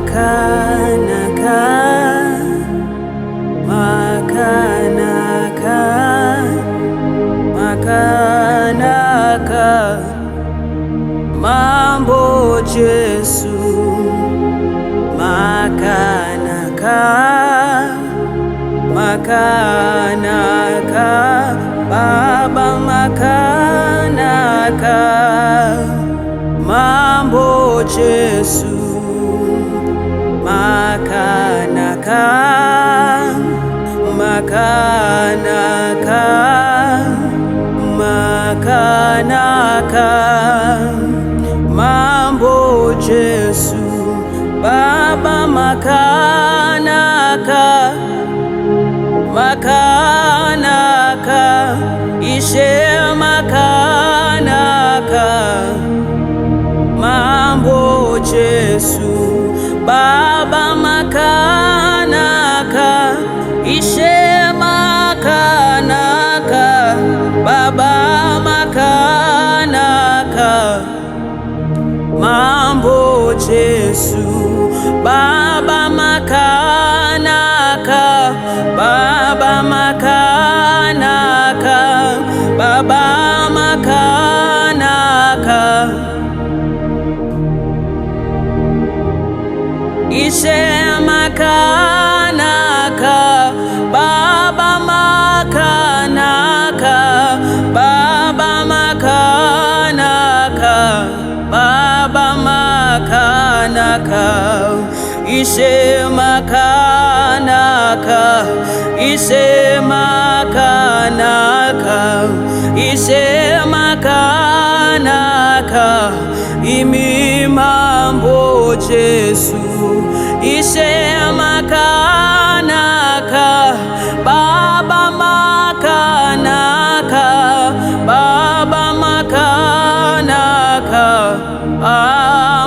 makanaka, makanaka, makanaka, mambo Jesu, makanaka, makanaka, Baba makanaka, mambo Jesu, makanaka, makanaka, makanaka, mambo Jesu, Baba makanaka, makanaka, ishe makanaka, mambo Jesu, Baba makanaka, ishe makanaka, Baba makanaka, mambo Jesu, Baba makanaka, Baba makanaka, Baba makanaka, ishe makanaka, Baba makanaka, Baba makanaka, Baba makanaka, ishe makanaka, ishe makanaka, ishe makanaka, imi mambo Jesu, ishe makanaka, Baba makanaka, Baba makanaka,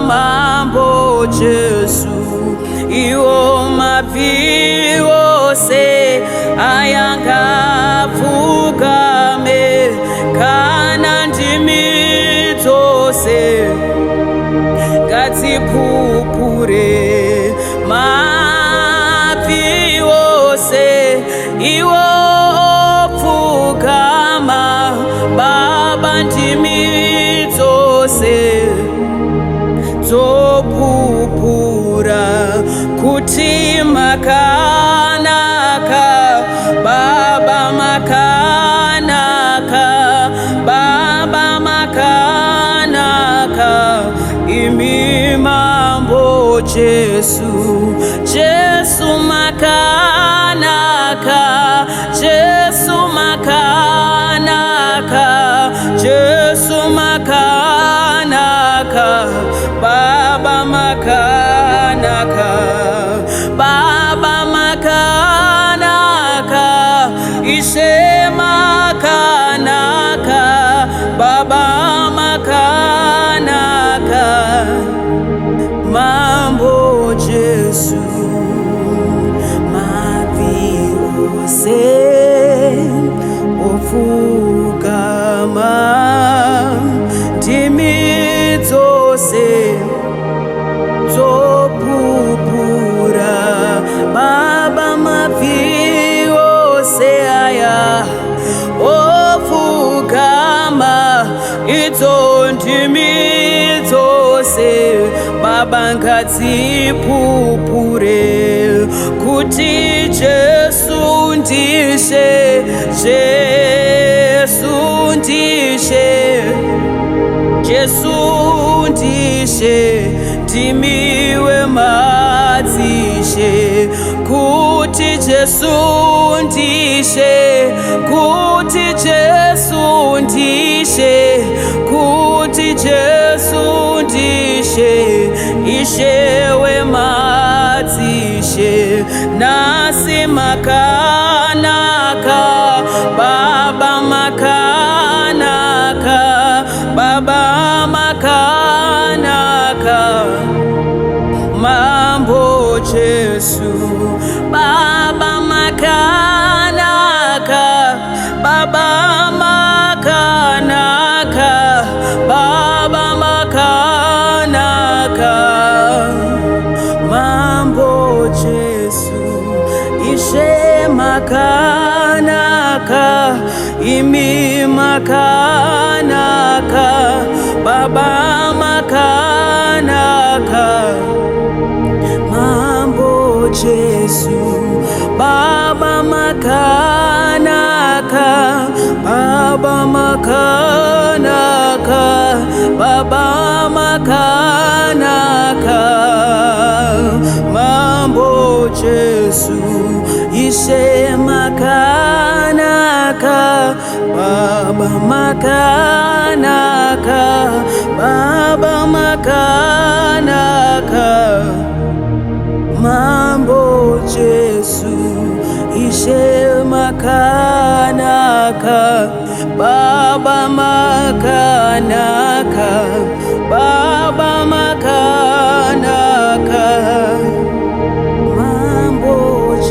mambo Jesu, iwo maviwo se ayangapfukame kana ndimi dzose ngadzipupure maviwo se iwo opfukama Baba ndimi dzose dzopupura kuti makanaka, Baba makanaka, Baba makanaka, imi mambo Jesu, Jesu makanaka, Jesu makanaka, Jesu makanaka, Baba makanaka, Baba makanaka, ishe makanaka, Baba makanaka, mambo Jesu, maviose ofukama ndimi dzose dzopupura Baba maviose aya ofukama idzo ndimi dzose Baba ngadzipupure kuti Jesu ndishe, Jesu ndishe, Jesu ndishe, ndimiwe madzishe kuti Jesu ndishe, kuti Jesu ndishe, kuti Jesu ndishe, ishewe madzishe nasi makanaka, Baba makanaka, Baba makanaka, mambo Jesu, Baba makanaka, Baba makanaka, Baba makanaka, makanaka imi makanaka Baba makanaka mambo Yesu Baba makanaka Baba makanaka Baba makanaka mambo Yesu ishe makanaka Baba makanaka Baba makanaka mambo Yesu ishe makanaka Baba makanaka Baba makanaka mambo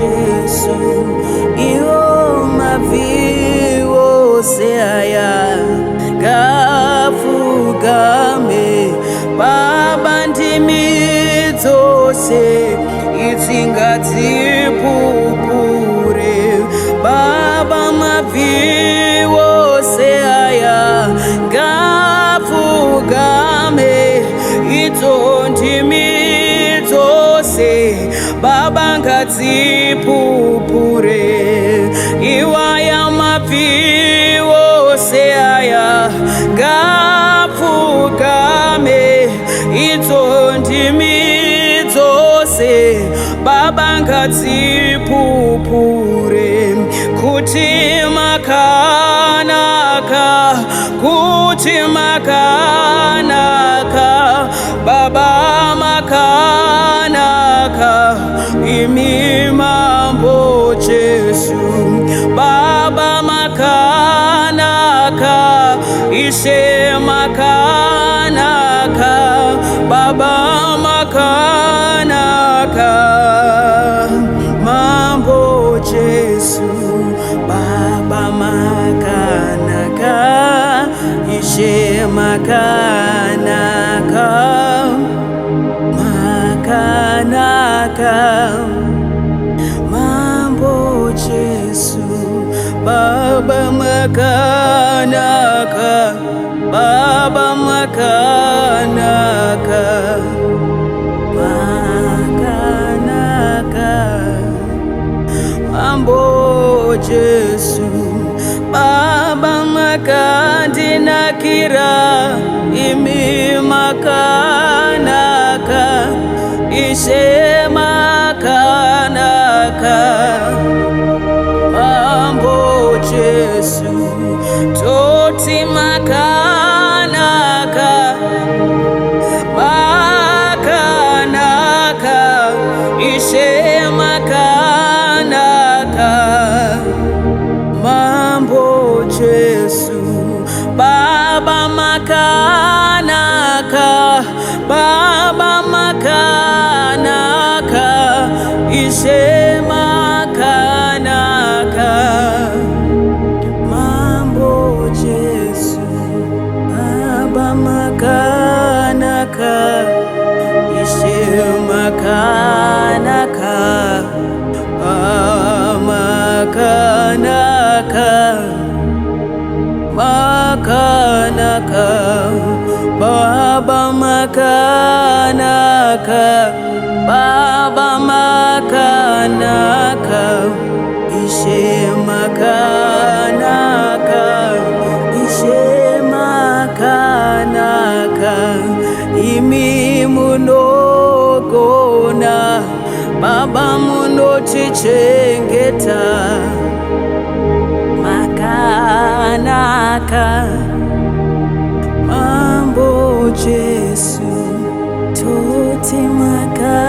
Yesu iyo maviwo seaya gafugame Baba ndimi dzose idzingadzipupure Baba maviwo seaya gafugame idzo ndimi dzose Baba ngadzipupure iwaya maviwo seaya gafugame idzo ndimi dzose Baba ngadzipupure kuti makanaka Baba makanaka imi mambo Yesu Baba makanaka ishe makanaka Baba makanaka mambo Yesu Baba makanaka ishe makanaka mambo Yesu Baba makanaka Baba makanaka mambo Yesu Baba makandinakira imi makanaka ishe makanaka mambo Yesu toti makanaka ishe makanaka mambo Yesu Baba makanaka Baba makanaka ishe makanaka mambo Yesu Baba makanaka ishe makanaka makanaka Baba makanaka Baba makanaka ishe makanaka imi munogona Baba munotichengeta makanaka mambo Yesu toti makanaka